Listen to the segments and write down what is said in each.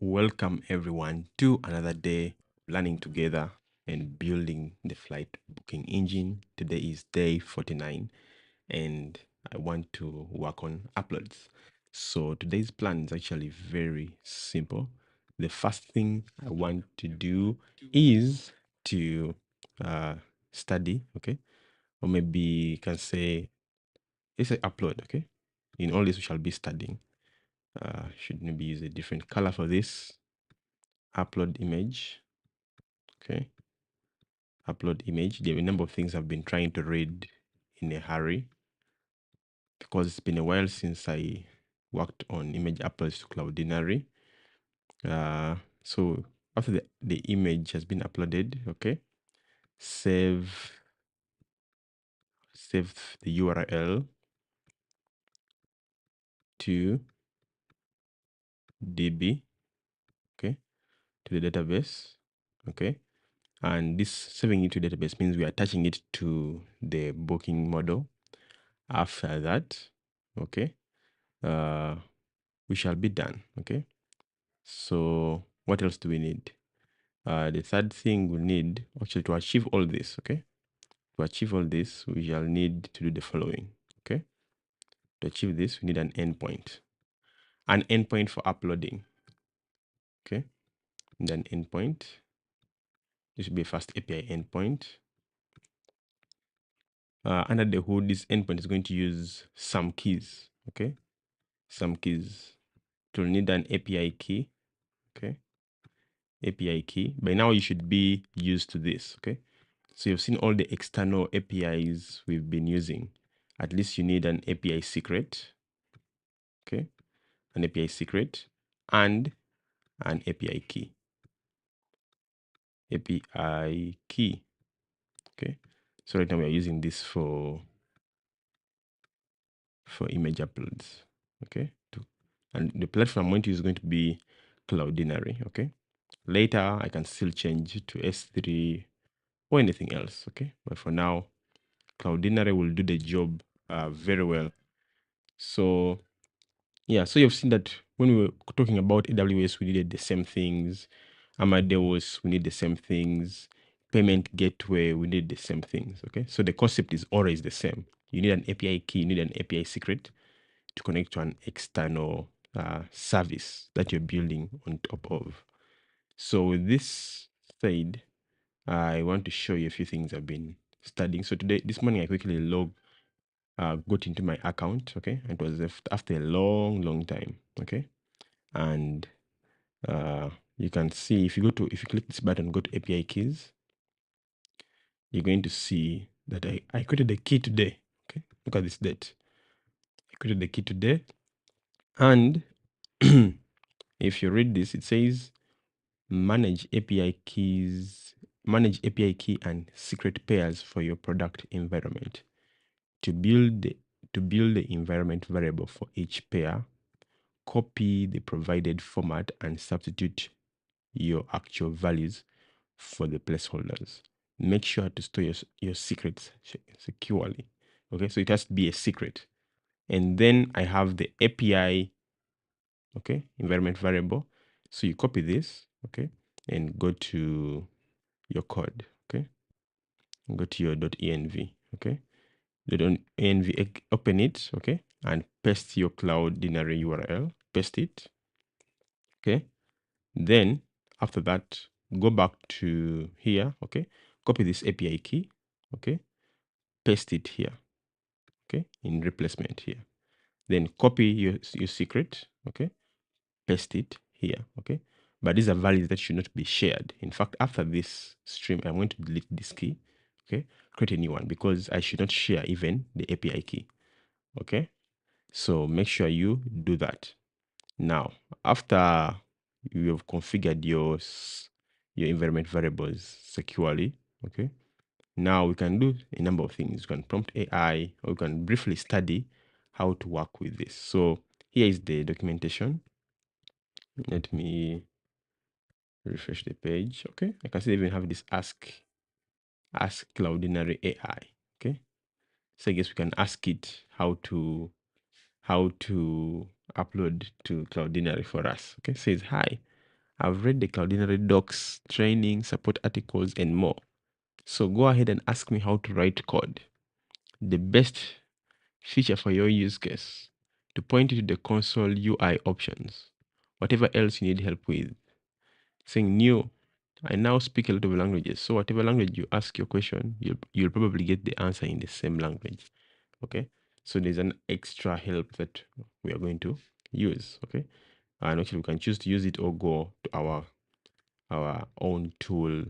Welcome everyone to another day learning together and building the flight booking engine. Today is day 49 and I want to work on uploads. So today's plan is actually very simple. The first thing I want to do is to study, okay? Or maybe you can say, let's say upload, okay? In all this we shall be studying. Should maybe use a different color for this. Upload image, okay? Upload image. There are a number of things I've been trying to read in a hurry because it's been a while since I worked on image uploads to Cloudinary. So after the image has been uploaded, okay, save the URL to DB, okay, to the database, okay. And this saving it to database means we are attaching it to the booking model. After that, okay, we shall be done, okay. So what else do we need? The third thing we need, actually, to achieve all this, okay, to achieve all this we shall need to do the following, okay. To achieve this we need an endpoint for uploading, okay. And an endpoint, this should be a FastAPI endpoint. Under the hood, this endpoint is going to use some keys, okay, some keys. It will need an API key, okay, API key. By now you should be used to this, okay. So you've seen all the external APIs we've been using. At least you need an API secret, okay, an API secret and an API key, okay. So right now we are using this for image uploads, okay. And the platform I'm going to use is going to be Cloudinary, okay. Later I can still change to S3 or anything else, okay. But for now, Cloudinary will do the job very well. So yeah, so you've seen that when we were talking about AWS, we needed the same things. Amadeus, we need the same things. Payment gateway, we need the same things, okay. So the concept is always the same. You need an API key, you need an API secret to connect to an external service that you're building on top of. So with this said, I want to show you a few things I've been studying. So this morning I quickly got into my account, okay. It was after a long time, okay. And you can see if you click this button, go to API keys, you're going to see that I created a key today, okay. Look at this date. I created the key today, and if you read this, it says manage API key and secret pairs for your product environment. To build the environment variable for each pair, copy the provided format and substitute your actual values for the placeholders. Make sure to store your secrets securely, okay. So it has to be a secret. And then I have the API, okay, environment variable. So you copy this, okay, and go to your code, okay, go to your .env, okay, .env, open it, okay, and paste your Cloudinary URL, paste it, okay. Then after that, go back to here, okay, copy this API key, okay, paste it here, okay, in replacement here. Then copy your secret, okay, paste it here, okay. But these are values that should not be shared. In fact, after this stream, I'm going to delete this key, okay, create a new one because I should not share even the API key, okay. So make sure you do that. Now, after you have configured your environment variables securely, okay, now we can do a number of things. You can prompt AI, or you can briefly study how to work with this. So here is the documentation. Let me refresh the page. Okay, I can see they even have this ask Cloudinary AI. Okay, so I guess we can ask it how to upload to Cloudinary for us. Okay, says hi. I've read the Cloudinary docs, training, support articles, and more. So go ahead and ask me how to write code. The best feature for your use case, to point you to the console UI options, whatever else you need help with. Saying new, I now speak a lot of languages. So whatever language you ask your question, you'll probably get the answer in the same language. Okay. So there's an extra help that we are going to use. Okay. And actually we can choose to use it or go to our own tool,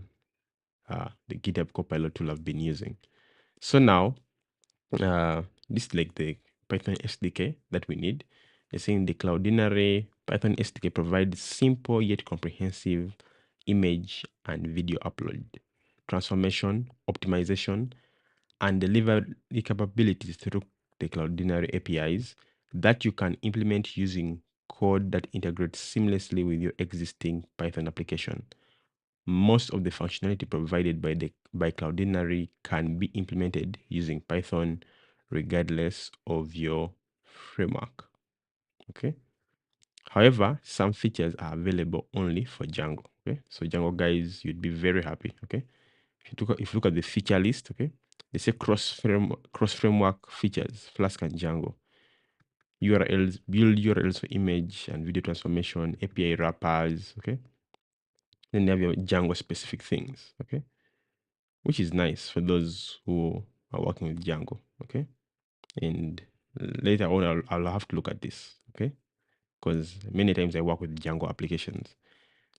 the GitHub Copilot tool I've been using. So now, this is like the Python SDK that we need. They're saying the Cloudinary Python SDK provides simple yet comprehensive image and video upload, transformation, optimization, and delivery capabilities through the Cloudinary APIs that you can implement using code that integrates seamlessly with your existing Python application. Most of the functionality provided by Cloudinary can be implemented using Python regardless of your framework. Okay. However, some features are available only for Django. Okay. So Django guys, you'd be very happy. Okay. If you look at the feature list, okay, they say cross framework features, Flask and Django. URLs, build URLs for image and video transformation, API wrappers, okay. Then you have your Django specific things, okay, which is nice for those who are working with Django, okay. And later on, I'll have to look at this, okay, because many times I work with Django applications.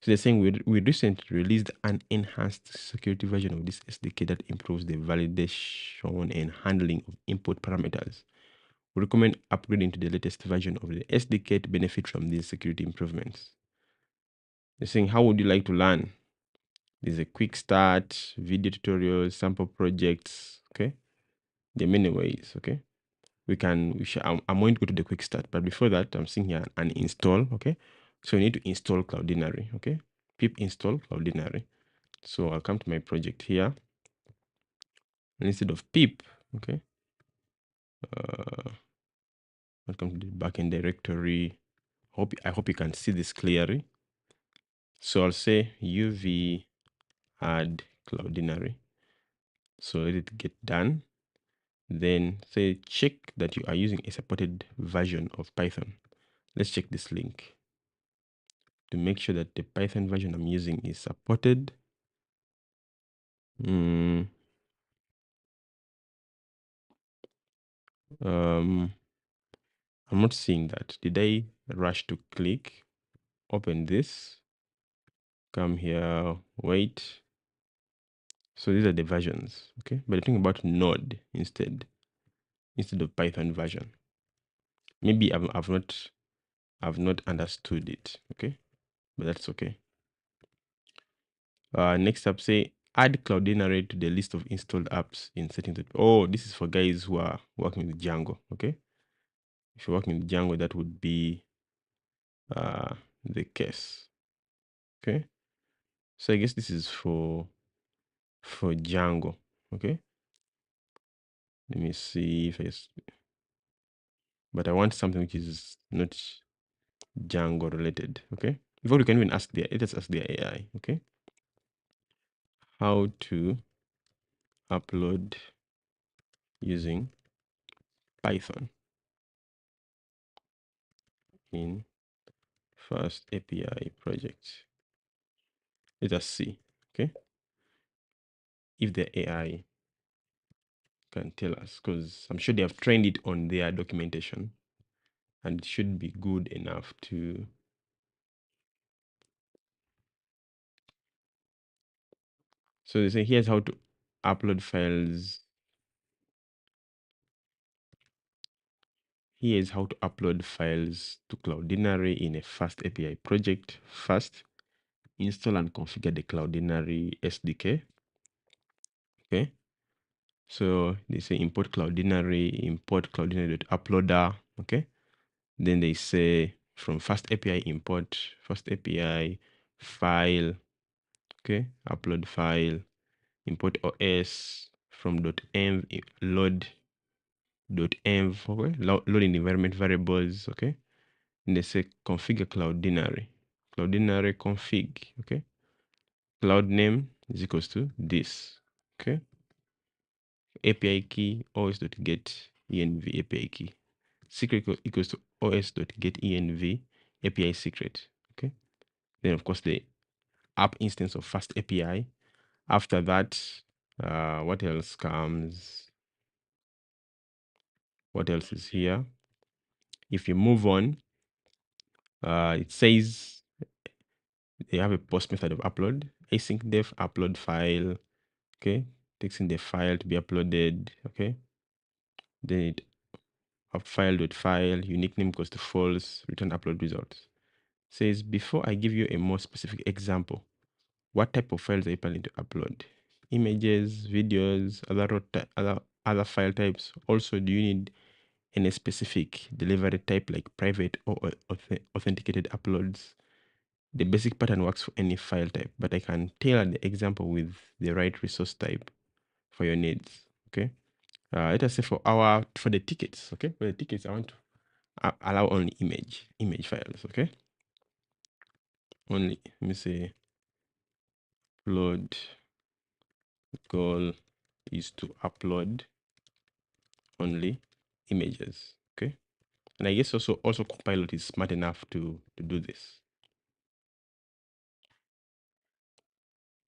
So they're saying we recently released an enhanced security version of this SDK that improves the validation and handling of input parameters. We recommend upgrading to the latest version of the SDK to benefit from these security improvements. They're saying, how would you like to learn? There's a quick start, video tutorials, sample projects, okay? There are many ways, okay? I'm going to go to the quick start, but before that, I'm seeing here an install, okay? So we need to install Cloudinary, okay? Pip install Cloudinary. So I'll come to my project here. And instead of pip, okay? I'll come to the backend directory. I hope you can see this clearly. So I'll say uv add Cloudinary. So let it get done. Then say check that you are using a supported version of Python. Let's check this link to make sure that the Python version I'm using is supported. I'm not seeing that. Did I rush to click? Open this, come here, wait. So these are the versions, okay? But think about Node instead of Python version. Maybe I've not understood it, okay? But that's okay. Next up, say add Cloudinary to the list of installed apps in settings. Oh, this is for guys who are working with Django, okay? If you're working with Django, that would be the case, okay? So I guess this is for Django, okay? Let me see if but I want something which is not Django related, okay? Before we can even ask let us ask the AI, okay? How to upload using Python in FastAPI project. Let us see, okay? If the AI can tell us, because I'm sure they have trained it on their documentation and it should be good enough to so they say here's how to upload files. Here is how to upload files to Cloudinary in a FastAPI project. First, install and configure the Cloudinary SDK. Okay. So they say import Cloudinary.uploader. Okay. Then they say from FastAPI import FastAPI file. Okay. Upload file. Import OS from .env load.env. Okay. Load in environment variables. Okay. And they say configure Cloudinary. Cloudinary config, okay? Cloud name is equals to this, okay? API key os.get env API key. Secret equals to os.get env API secret, okay? Then of course the app instance of FastAPI. After that, what else comes? What else is here? If you move on, it says they have a post method of upload, async def upload file, okay? Takes in the file to be uploaded, okay? Then it file.file, unique name equals to false, return upload results. Says, before I give you a more specific example, what type of files are you planning to upload? Images, videos, other file types. Also, do you need any specific delivery type like private or authenticated uploads? The basic pattern works for any file type, but I can tailor the example with the right resource type for your needs. Okay. Let us say for the tickets. Okay. For the tickets, I want to allow only image files. Okay. Only, let me say, upload goal is to upload only images. Okay. And I guess also Copilot is smart enough to do this.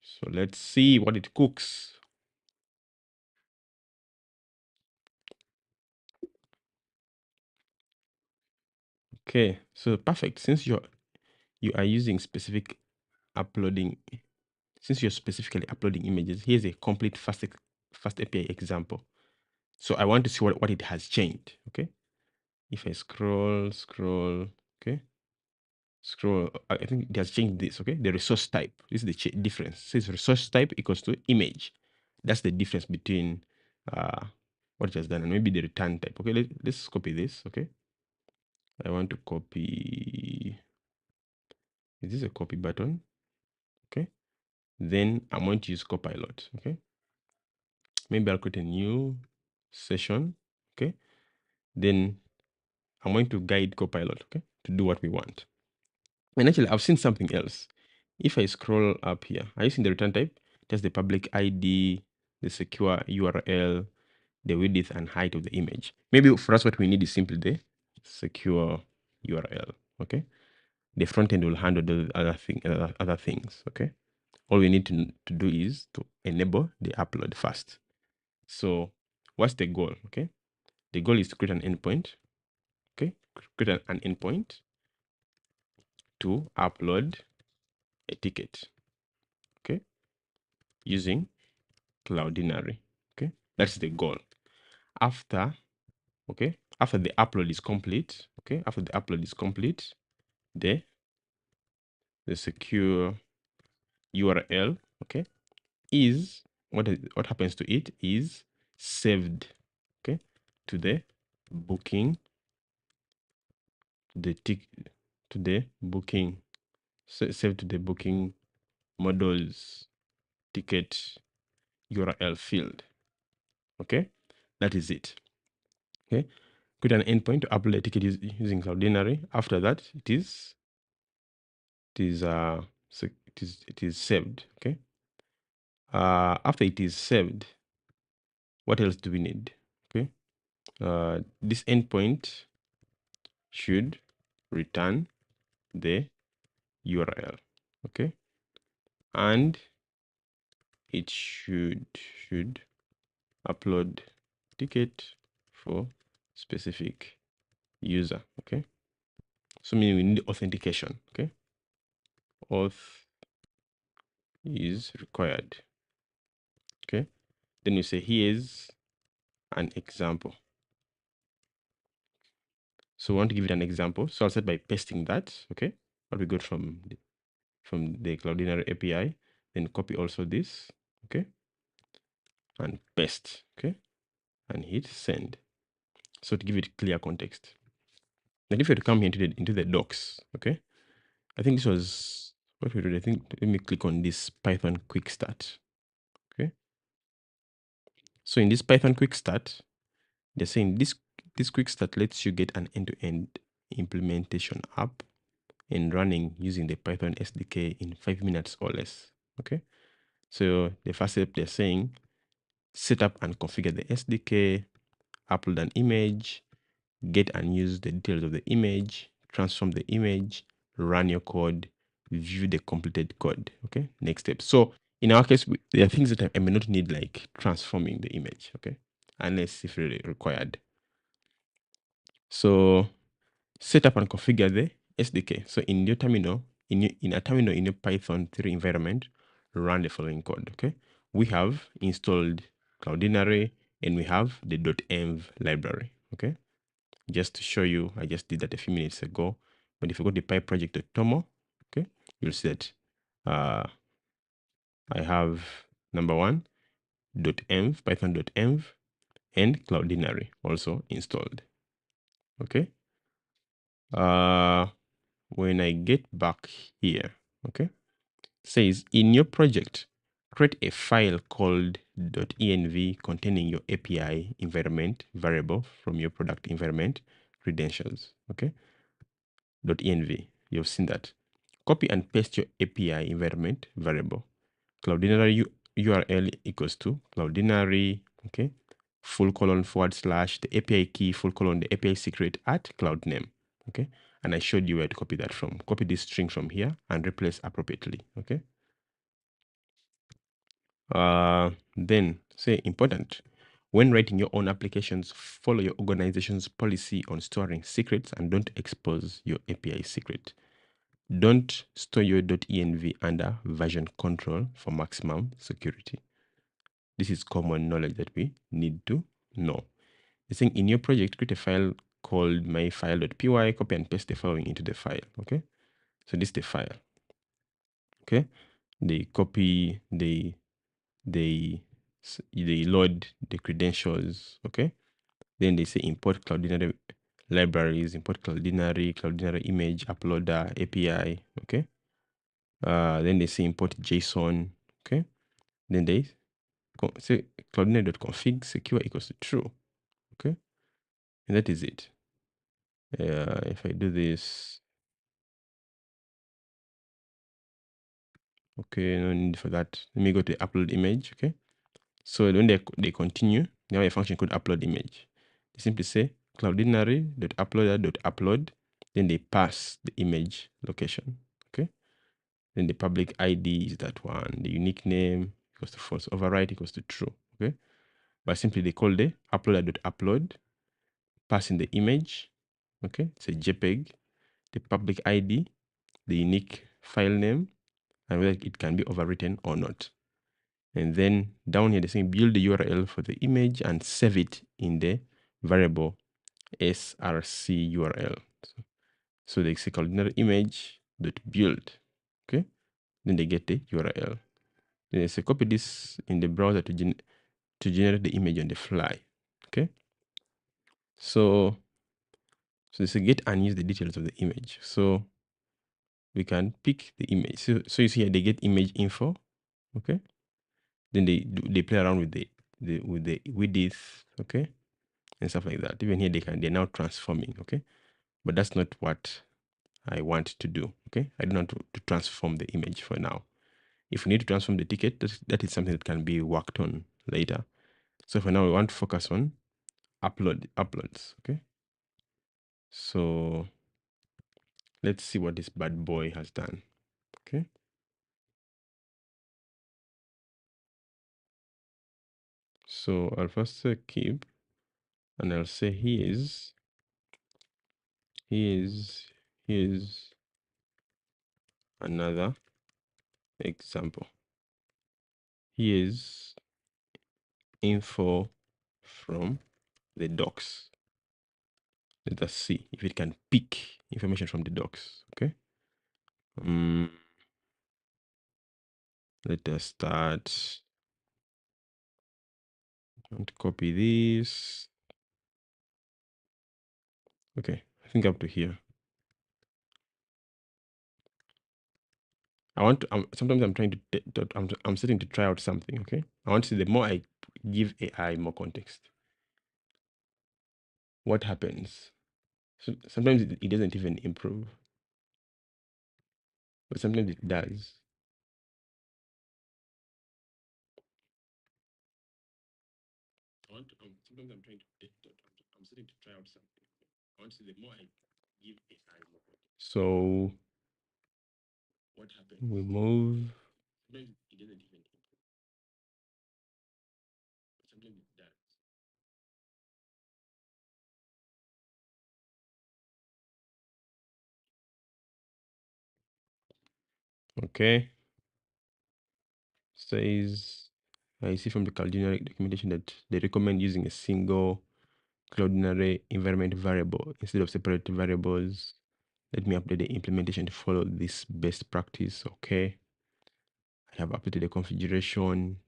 So let's see what it cooks. Okay, so perfect. Since you are using specific uploading, since you're specifically uploading images, here's a complete FastAPI example. So I want to see what it has changed. Okay, if I scroll, okay, scroll, I think it has changed this. Okay, the resource type. This is the difference. It says resource type equals to image. That's the difference between what it has done and maybe the return type. Okay, let's copy this. Okay, I want to copy. Is this a copy button? Okay, then I'm going to use Copilot. Okay, maybe I'll create a new session. Okay, then I'm going to guide Copilot, okay, to do what we want. And actually, I've seen something else. If I scroll up here, are you seeing the return type? Just the public ID, the secure URL, the width and height of the image. Maybe for us, what we need is simply the secure URL. Okay, the front end will handle the other things. Okay, all we need to do is to enable the upload first. So what's the goal? Okay, the goal is to create an endpoint. Okay, create an endpoint to upload a ticket. Okay, using Cloudinary. Okay, that's the goal. After the upload is complete. Okay, after the upload is complete, the secure URL, okay, is what happens to it is saved, okay, to the booking, saved to the booking models ticket URL field. Okay, that is it. Okay, create an endpoint to upload a ticket using Cloudinary. After that, it is saved. Okay. After it is saved, what else do we need? Okay. This endpoint should return the URL. Okay. And it should upload ticket for specific user. Okay. So meaning we need authentication. Okay. Auth is required. Okay. Then you say here's an example. So we want to give it an example. So I'll start by pasting that. Okay. What we got from the Cloudinary API. Then copy also this. Okay. And paste. Okay. And hit send. So to give it clear context. Then if you were to come here into the docs, okay, I think this was what we did. I think let me click on this Python quick start. Okay. So in this Python quick start, they're saying this quick start lets you get an end-to-end implementation app and running using the Python SDK in 5 minutes or less. Okay, so the first step they're saying, set up and configure the SDK, upload an image, get and use the details of the image, transform the image, run your code, view the completed code. Okay, next step. So in our case, there are things that I may not need, like transforming the image. Okay, unless if really required. So set up and configure the SDK. So in your terminal, in a terminal in your Python 3 environment, run the following code. Okay, we have installed Cloudinary and we have the .env library. Okay, just to show you, I just did that a few minutes ago. But if you go to PyProject.tomo, okay, you'll see that I have number one, .env, python.env, and Cloudinary also installed. Okay. When I get back here, okay, says in your project, create a file called .env containing your API environment variable from your product environment credentials. Okay, .env, you've seen that. Copy and paste your API environment variable. Cloudinary URL equals to Cloudinary, okay, // the API key the API secret at cloud name. Okay, and I showed you where to copy that from. Copy this string from here and replace appropriately. Okay. Then say important. When writing your own applications, follow your organization's policy on storing secrets and don't expose your API secret. Don't store your .env under version control for maximum security. This is common knowledge that we need to know. It's saying in your project, create a file called myfile.py, copy and paste the following into the file. Okay, so this is the file. Okay, they copy, they load the credentials. Okay, then they say import Cloudinary libraries, import Cloudinary image uploader API. Okay, then they say import JSON. Okay, then they say cloudinary.config secure equals to true. Okay, and that is it. If I do this, okay, no need for that. Let me go to upload image. Okay, so when they continue, now a function called upload image. They simply say cloudinary.uploader.upload, then they pass the image location. Okay, then the public ID is that one, the unique name equals to false, override equals to true. Okay, but simply they call the uploader.upload, pass in the image. Okay, it's a JPEG, the public ID, the unique file name, and whether it can be overwritten or not. And then down here, they're saying build the URL for the image and save it in the variable src URL. So they say cloudinary image.build. Okay, then they get the URL. Then they say copy this in the browser to generate the image on the fly. Okay, so they say get and use the details of the image. So we can pick the image. So you see here they get image info. Okay, then they play around with the width, okay, and stuff like that. Even here they're now transforming, okay, but that's not what I want to do. Okay, I don't want to transform the image for now. If we need to transform the ticket, that is something that can be worked on later. So for now, we want to focus on uploads. Okay, so let's see what this bad boy has done. Okay, so I'll first say keep, and I'll say here's another example. Here's info from the docs. Let us see if it can pick information from the docs. Okay. Let us start. And copy this. Okay, I think up to here. I want to. Sometimes I'm trying to. I'm starting to try out something. Okay, I want to see the more I give AI more context, what happens. So sometimes it doesn't even improve. but sometimes it does. Sometimes I'm trying to I'm starting to try out something. I want to see the more I give AI more. So what happens? We move. Sometimes it doesn't even input, but sometimes it does. Okay. Says I see from the Cloudinary documentation that they recommend using a single Cloudinary environment variable instead of separate variables. Let me update the implementation to follow this best practice. Okay. I have updated the configuration,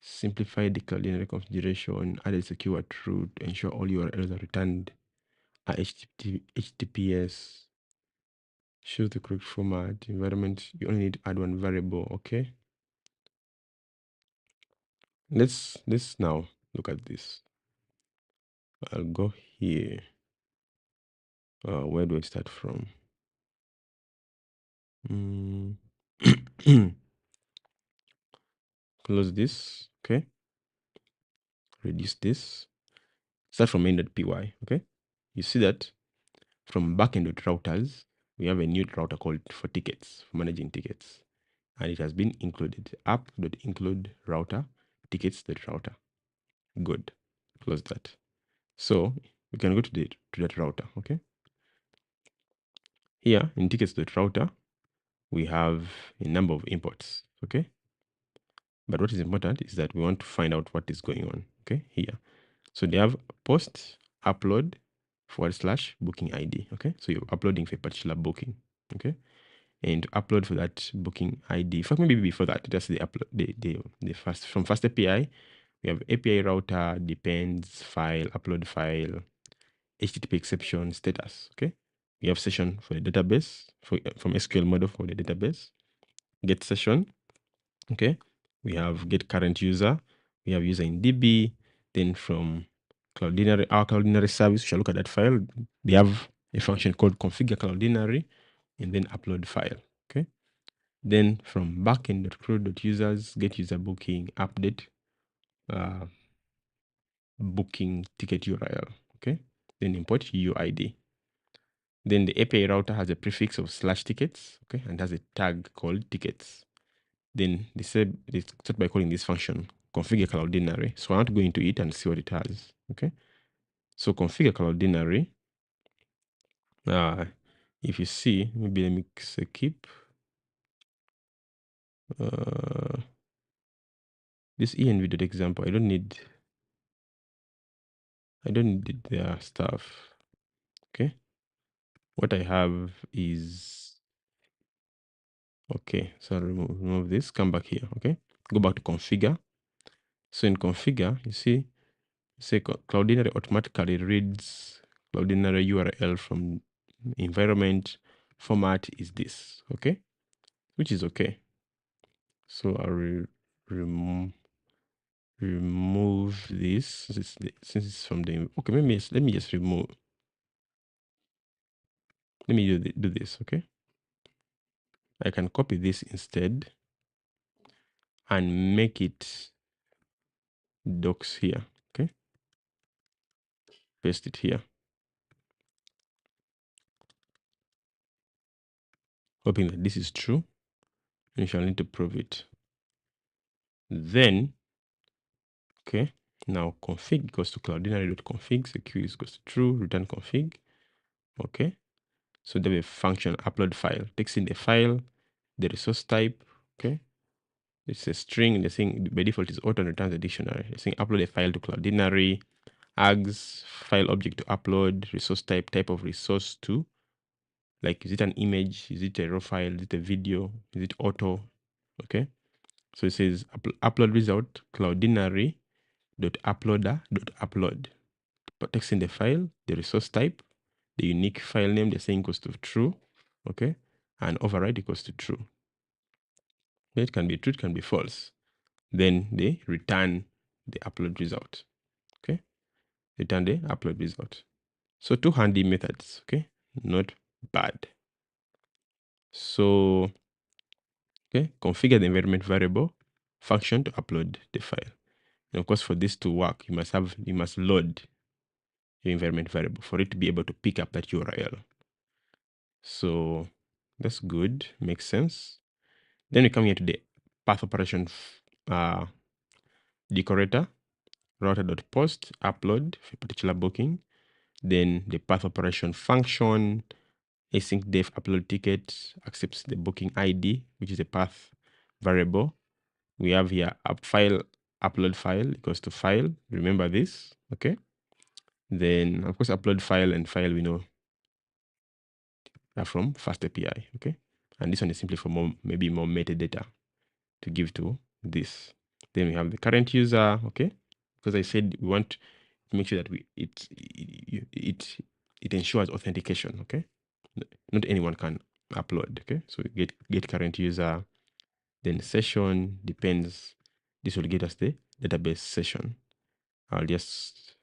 simplified the Cloudinary configuration, added secure true to ensure all URLs are returned are HTTPS. Choose the correct format. Environment, you only need to add one variable. Okay. Let's now look at this. I'll go here. Where do I start from? Close this. Okay. Reduce this. Start from main.py. Okay. You see that from backend routers, we have a new router called for tickets, for managing tickets. And it has been included. App.include router tickets.router. Good. Close that. So we can go to that router. Okay. Here in tickets.router, we have a number of imports. Okay. But what is important is that we want to find out what is going on. Okay. Here. So they have post upload / booking ID. Okay. So you're uploading for a particular booking. Okay. And to upload for that booking ID. In fact, maybe before that, just the upload the first from FastAPI, we have API router, depends, file, upload file, HTTP exception, status. Okay. We have session for the database from SQL model for the database, get session. Okay. We have get current user. We have user in DB. Then from Cloudinary, our Cloudinary service, we shall look at that file. They have a function called configure Cloudinary and then upload file. Okay. Then from backend.crew.users, get user booking, update booking ticket URL. Okay. Then import UID. Then the API router has a prefix of /tickets, okay, and has a tag called tickets. Then they start by calling this function configure Cloudinary. So I want to go into it and see what it has. Okay. So configure Cloudinary. If you see, maybe let me say keep. This env.example, I don't need their stuff. Okay. What I have is okay. So I'll remove this, come back here. Okay. Go back to configure. So in configure, you see, say Cloudinary automatically reads Cloudinary URL from environment format is this. Okay. Which is okay. So I'll remove this since it's from the okay. Maybe let me just remove. Let me do this. Okay. I can copy this instead and make it docs here. Okay. Paste it here. Hoping that this is true. And you shall need to prove it. Then, okay, now config goes to cloudinary.config, secure is goes to true, return config. Okay. So there will be a function upload file. Takes in the file, the resource type. Okay. It's a string. The thing by default is auto and returns a dictionary. The thing upload a file to Cloudinary, args file object to upload, resource type of resource to, like, is it an image? Is it a raw file? Is it a video? Is it auto? Okay. So it says upload result Cloudinary dot uploader dot upload. But text in the file, the resource type, the unique file name, they're saying equals to true. Okay. And override equals to true. It can be true, it can be false. Then they return the upload result. Okay. Return the upload result. So two handy methods. Okay. Not bad. So, okay, configure the environment variable function to upload the file. And of course, for this to work, you must load your environment variable for it to be able to pick up that URL. So that's good, makes sense. Then we come here to the path operation decorator, router.post, upload for a particular booking. Then the path operation function, async def upload ticket accepts the booking ID, which is a path variable. We have here upload file equals to file. Remember this, okay? Then of course upload file and file we know are from FastAPI, okay? And this one is simply for maybe more metadata to give to this. Then we have the current user, okay? Because I said we want to make sure that it ensures authentication, okay? Not anyone can upload, okay? So get current user, then session depends. This will get us the database session. I'll just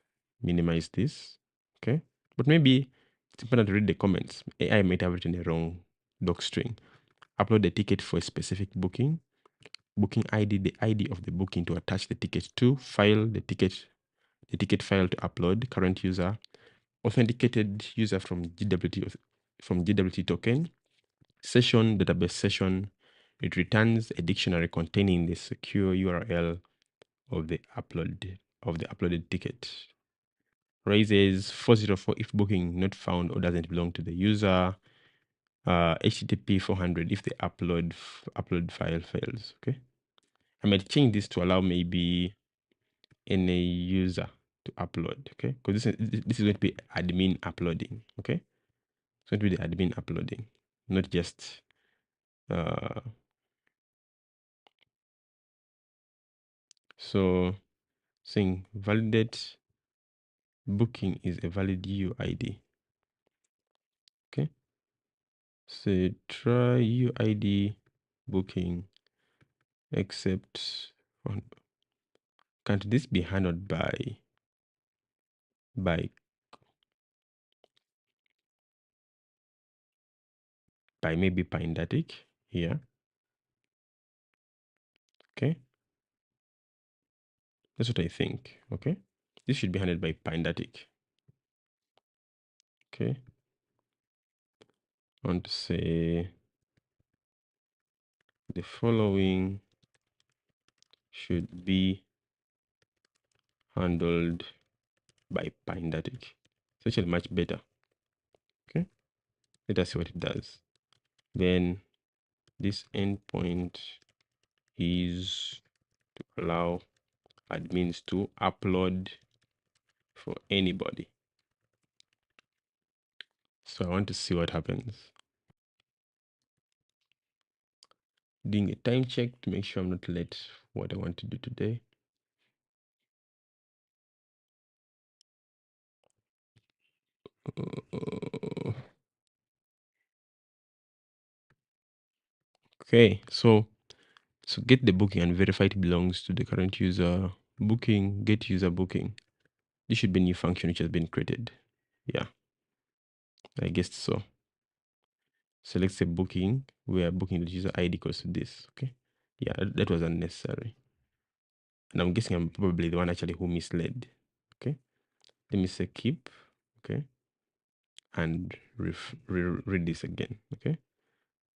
minimize this, okay? But maybe it's important to read the comments. AI might have written a wrong doc string. Upload the ticket for a specific booking. Booking ID, the ID of the booking to attach the ticket to. File the ticket file to upload. Current user. Authenticated user from GWT token. Session, database session. It returns a dictionary containing the secure URL of the uploaded ticket. Raises 404 if booking not found or doesn't belong to the user. HTTP 400 if the upload file fails. Okay, I might change this to allow maybe any user to upload. Okay, because this is going to be admin uploading. Okay, it's going to be the admin uploading, not just so saying validate booking is a valid UID. Okay, so try UID booking except can't this be handled by maybe Pindatic here? Okay, that's what I think. Okay, this should be handled by Pindatic. Okay, I want to say the following should be handled by Pindatic. It's actually much better. Okay, let us see what it does. Then this endpoint is to allow admins to upload for anybody. So I want to see what happens. Doing a time check to make sure I'm not late for what I want to do today. Okay, so get the booking and verify it belongs to the current user. Booking, get user booking. This should be a new function which has been created. Yeah, I guess so. Select a booking where booking the user ID equals to this. Okay, yeah, that was unnecessary. And I'm guessing I'm probably the one actually who misled. Okay, let me say keep. Okay, and read this again. Okay,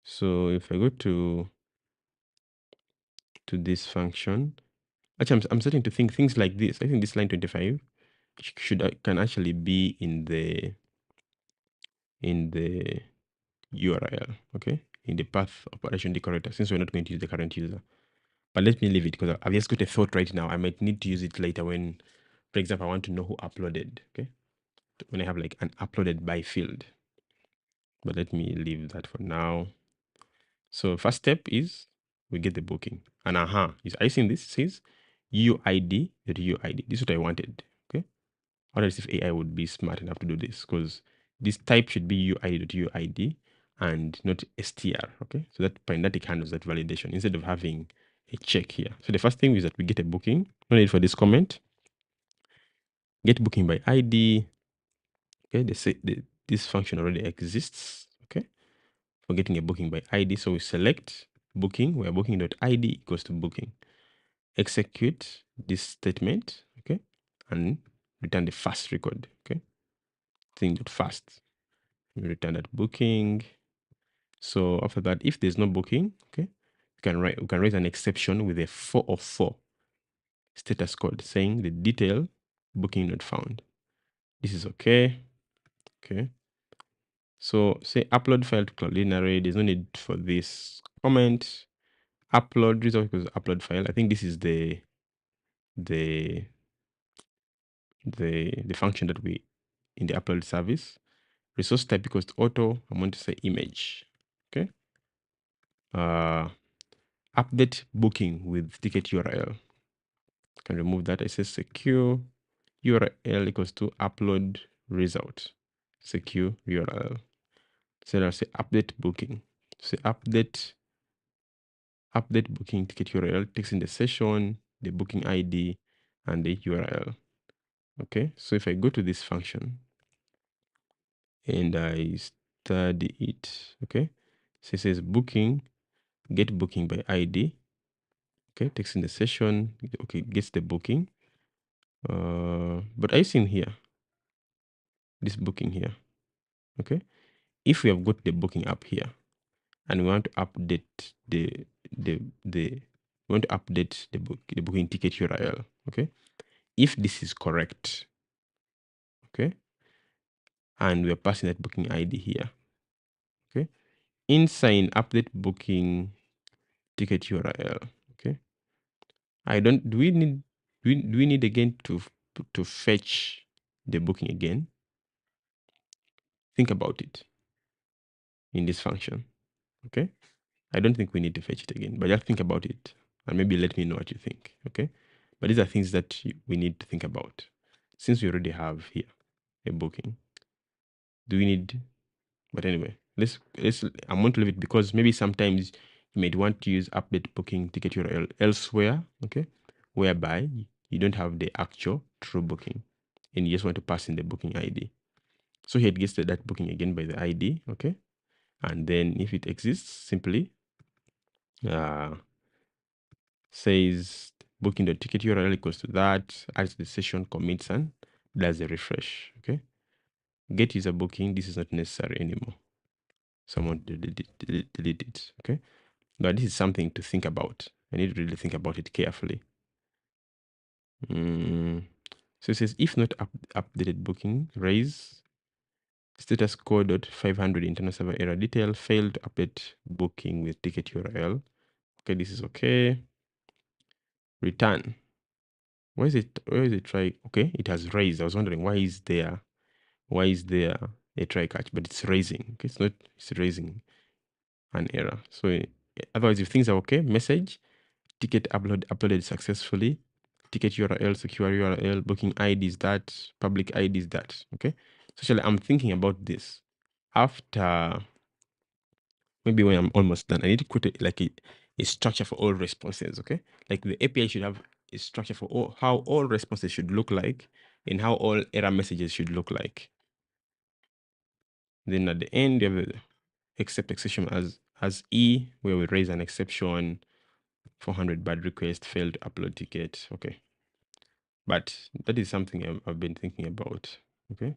so if I go to this function, actually I'm starting to think things like this. I think this line 25 can actually be in the URL, okay, in the path operation decorator, since we're not going to use the current user. But let me leave it because I've just got a thought right now. I might need to use it later when, for example, I want to know who uploaded. Okay, when I have like an uploaded by field. But let me leave that for now. So first step is we get the booking. And I seeing this? It says UID. This is what I wanted. Okay. Or else if AI would be smart enough to do this, because this type should be UID and not str. Okay. So that Pindatic handles that validation instead of having a check here. So the first thing is that we get a booking. No need for this comment. Get booking by ID. Okay. They say this function already exists. Okay. for getting a booking by ID. So we select booking, where booking.id equals to booking. Execute this statement, okay, and return the fast record, okay. Thing.fast. We return that booking. So after that, if there's no booking, okay, we can raise an exception with a 404 status code saying the detail booking not found. This is okay. Okay. So say upload file to Cloudinary. There's no need for this comment. Upload result equals upload file. I think this is the function that we in the upload service. Resource type equals to auto. I'm going to say image. Okay. Update booking with ticket URL. I can remove that. I say secure URL equals to upload result. Secure URL. So I'll say update booking. Say update booking ticket URL, takes in the session, the booking ID, and the URL. Okay, so if I go to this function and I study it, okay, so it says booking, get booking by ID. Okay, takes in the session, okay, gets the booking. But I see in here, this booking here, okay, if we have got the booking up here and we want to update the booking ticket URL, okay, if this is correct, okay, and we're passing that booking ID here, okay, inside update booking ticket URL, okay, do we need again to fetch the booking again? Think about it in this function, okay. I don't think we need to fetch it again, but just think about it and maybe let me know what you think, okay. But these are things that we need to think about since we already have here a booking. Do we need? But anyway, let's I'm going to leave it because maybe sometimes you might want to use update booking ticket URL elsewhere, okay, whereby you don't have the actual true booking and you just want to pass in the booking ID. So here it gets that booking again by the ID, okay, and then if it exists, simply says booking.ticket URL equals to that, adds the session, commits, and does a refresh, okay. Get user booking, this is not necessary anymore. Someone delete it, okay. But this is something to think about. I need to really think about it carefully. So it says if not updated booking, raise status code 500 internal server error detail, failed to update booking with ticket URL. Okay, this is okay. Return. Where is it try? Okay, it has raised. I was wondering why is there a try catch, but it's raising. Okay, it's raising an error. So otherwise, if things are okay, message ticket uploaded successfully, ticket URL, secure URL, booking ID is that, public ID is that, okay. So actually, I'm thinking about this after, maybe when I'm almost done. I need to create a structure for all responses, okay. Like the API should have a structure for how all responses should look like and how all error messages should look like. Then at the end, you have the accept exception as E, where we raise an exception, 400 bad request, failed upload ticket, okay. But that is something I've been thinking about, okay.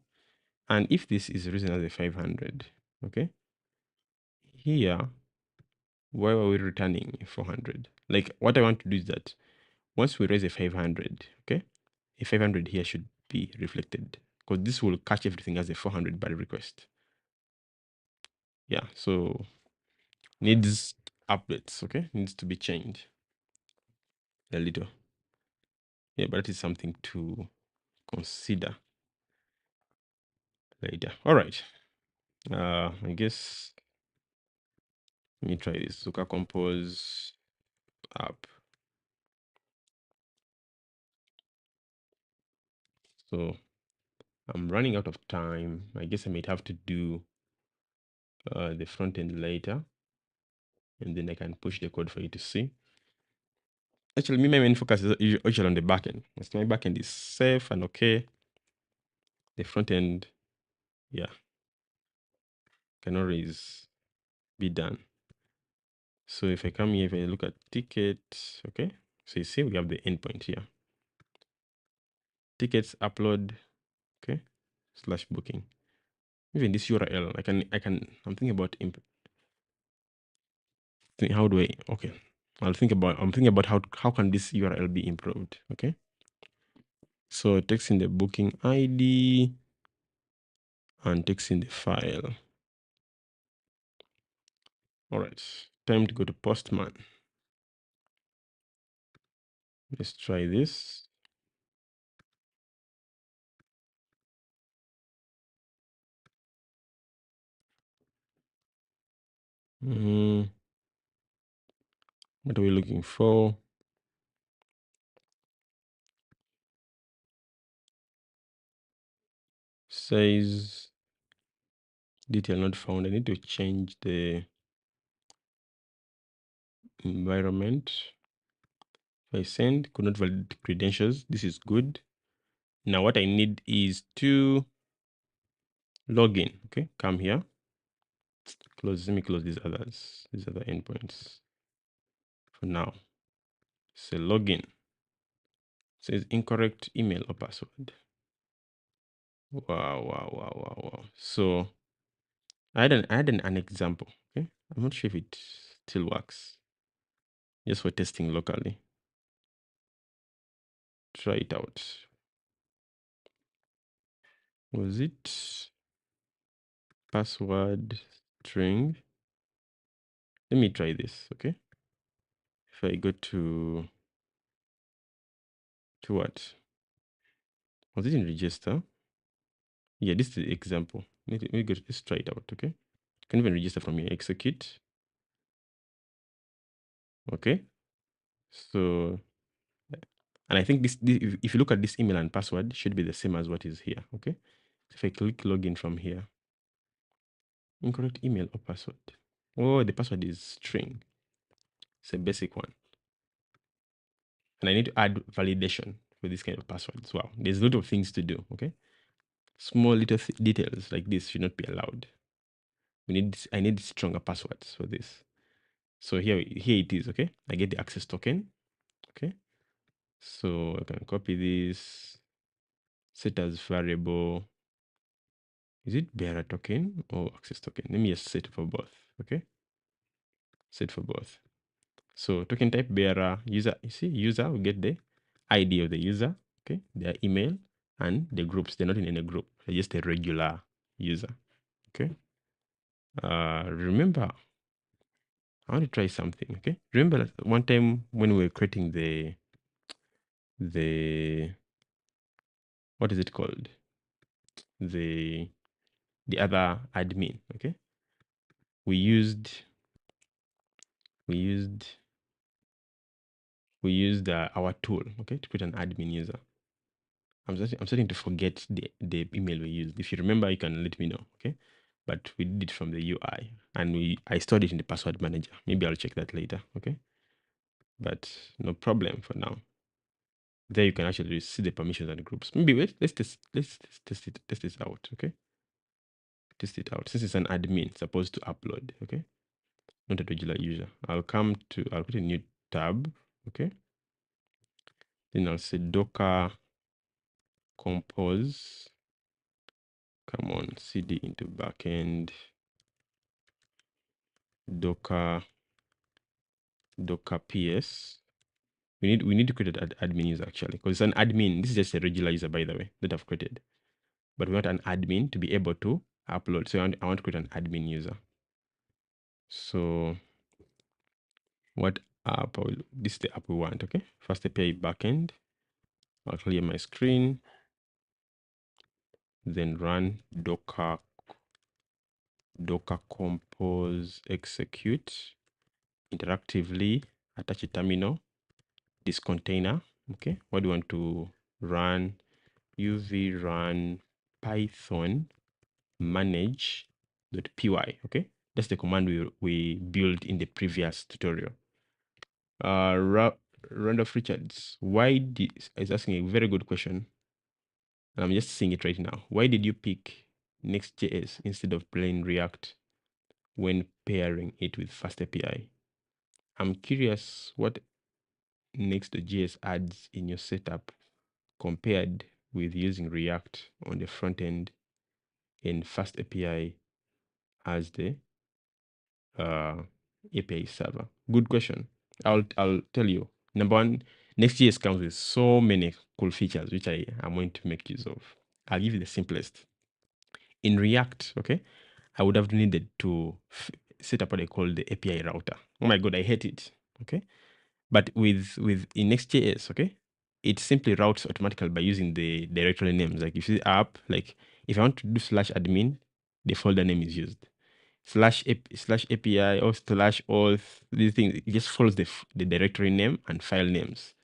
And if this is written as a 500, okay, here, why are we returning 400? Like what I want to do is that once we raise a 500, okay, a 500 here should be reflected because this will catch everything as a 400 bad request. Yeah, so needs updates, okay, needs to be changed a little. Yeah, but that is something to consider later. All right. I guess let me try this. Zuka compose app. So I'm running out of time. I guess I might have to do the front end later, and then I can push the code for you to see. Actually, my main focus is actually on the backend. My backend is safe and okay. The front end, yeah, can always be done. So if I come here, if I look at tickets, okay. So you see we have the endpoint here. Tickets upload, okay, slash booking. Even this URL, I'm thinking about how do I, okay. I'm thinking about how can this URL be improved, okay. So text in the booking ID and text in the file. All right, time to go to Postman. Let's try this. What are we looking for? Says detail not found. I need to change the environment. If I send, could not validate credentials. This is good. Now what I need is to log in. Okay, come here. Close. Let me close these other endpoints for now. Say login. Says incorrect email or password. Wow. So I had an example. Okay, I'm not sure if it still works. Just for testing locally. Try it out. Was it password string? Let me try this, okay? If I go to what? Was it in register? Yeah, this is the example. Let's try it out, okay? Can even register from here. Execute. Okay. So, and I think this if you look at this email and password, it should be the same as what is here, okay? If I click login from here, incorrect email or password. Oh, the password is string. It's a basic one. And I need to add validation for this kind of passwords. Wow, there's a lot of things to do, okay? Small little details like this should not be allowed. I need stronger passwords for this. So here it is, okay? I get the access token, okay? So I can copy this, set as variable. Is it bearer token or access token? Let me just set for both, okay? Set for both. So token type bearer, user, you see, user, we get the ID of the user, okay? Their email and the groups. They're not in any group. They're just a regular user, okay? Remember, I want to try something, okay? Remember one time when we were creating the what is it called? The other admin, okay? We used our tool, okay, to create an admin user. I'm starting to forget the email we used. If you remember, you can let me know, okay? But we did it from the UI, and I stored it in the password manager. Maybe I'll check that later, okay? But no problem for now. There you can actually see the permissions and the groups. Maybe wait, let's test this out, okay? Test it out. Since it's an admin supposed to upload, okay? Not a regular user. I'll put a new tab, okay? Then I'll say Docker compose. Come on, cd into backend. Docker ps. We need to create an admin user actually, because it's an admin. This is just a regular user, by the way, that I've created. But we want an admin to be able to upload. So I want to create an admin user. So what app? This is the app we want, okay? FastAPI backend. I'll clear my screen. Then run docker compose execute interactively, attach a terminal, this container, okay? What do you want to run? uv run python manage.py, okay? That's the command we built in the previous tutorial. Randolph Richards, is asking a very good question. I'm just seeing it right now. Why did you pick Next.js instead of plain React? when pairing it with FastAPI. I'm curious what Next.js adds in your setup compared with using React on the front end and FastAPI as the API server. Good question. I'll tell you. Number one, Next.js comes with so many cool features which I am going to make use of. I'll give you the simplest. In React, okay, I would have needed to set up what I call the API router. Oh my god, I hate it. Okay, but with in Next.js, okay, it simply routes automatically by using the directory names. Like if you see app, like if I want to do /admin, the folder name is used. /API or /auth, these things, it just follows the directory name and file names.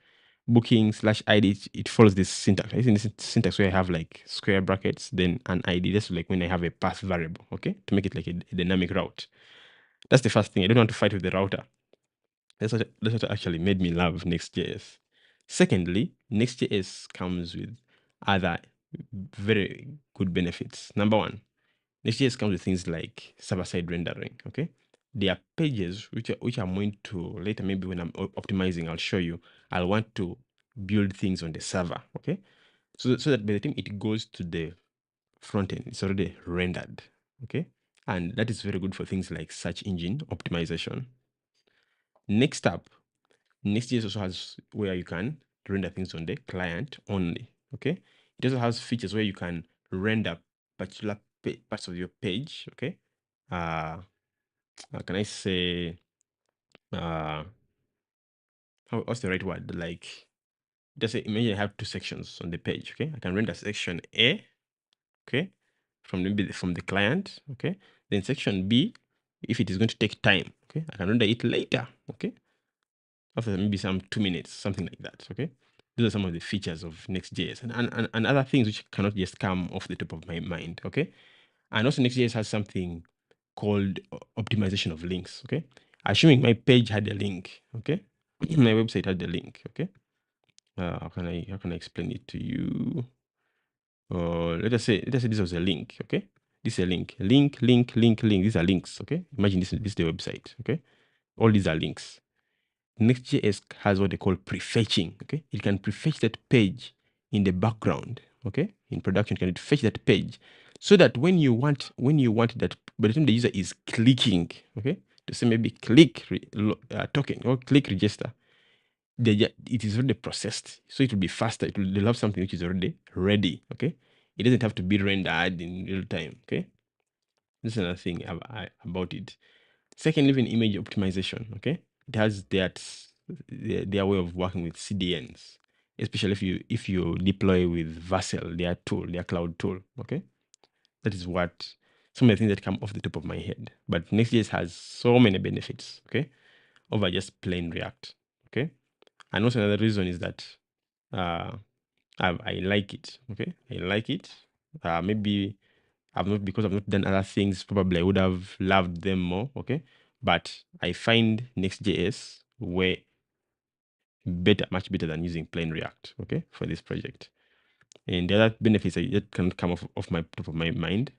Booking /ID, it follows this syntax. I think this syntax where I have like square brackets, then an ID. That's like when I have a path variable, okay, to make it like a dynamic route. That's the first thing. I don't want to fight with the router. That's what actually made me love Next.js. Secondly, Next.js comes with other very good benefits. Number one, Next.js comes with things like server-side rendering, okay? There are pages which I'm going to later, maybe when I'm optimizing, I'll show you. I'll want to build things on the server, okay? So that by the time it goes to the front end, it's already rendered, okay? And that is very good for things like search engine optimization. Next up, Nextjs also has where you can render things on the client only, okay? It also has features where you can render particular parts of your page, okay? How can I say, what's the right word? Like, just say, imagine I have two sections on the page, okay? I can render section A, okay? From the client, okay? Then section B, if it is going to take time, okay? I can render it later, okay? After maybe some 2 minutes, something like that, okay? Those are some of the features of Next.js and other things which cannot just come off the top of my mind, okay? And also Next.js has something called optimization of links, okay? Assuming my page had a link, okay? My website had a link, okay? How can I explain it to you? Let us say this was a link, okay? This is a link. Link. These are links, okay? Imagine this is the website, okay? All these are links. Next.js has what they call prefetching, okay? It can prefetch that page in the background, okay? In production, can it fetch that page so that when you want that, by the time the user is clicking, okay, to say maybe click token or click register, it is already processed, so it will be faster. They'll have something which is already ready, okay? It doesn't have to be rendered in real time, okay? This is another thing about it. Second, even image optimization, okay? It has their way of working with CDNs, especially if you deploy with Vercel, their cloud tool, okay? That is what some of the things that come off the top of my head. But Next.js has so many benefits, okay, over just plain React, okay? And also another reason is that I like it, okay? I like it. Maybe because I've not done other things, probably I would have loved them more, okay? But I find Next.js way much better than using plain React, okay, for this project. And the other benefits that can come off my top of my mind,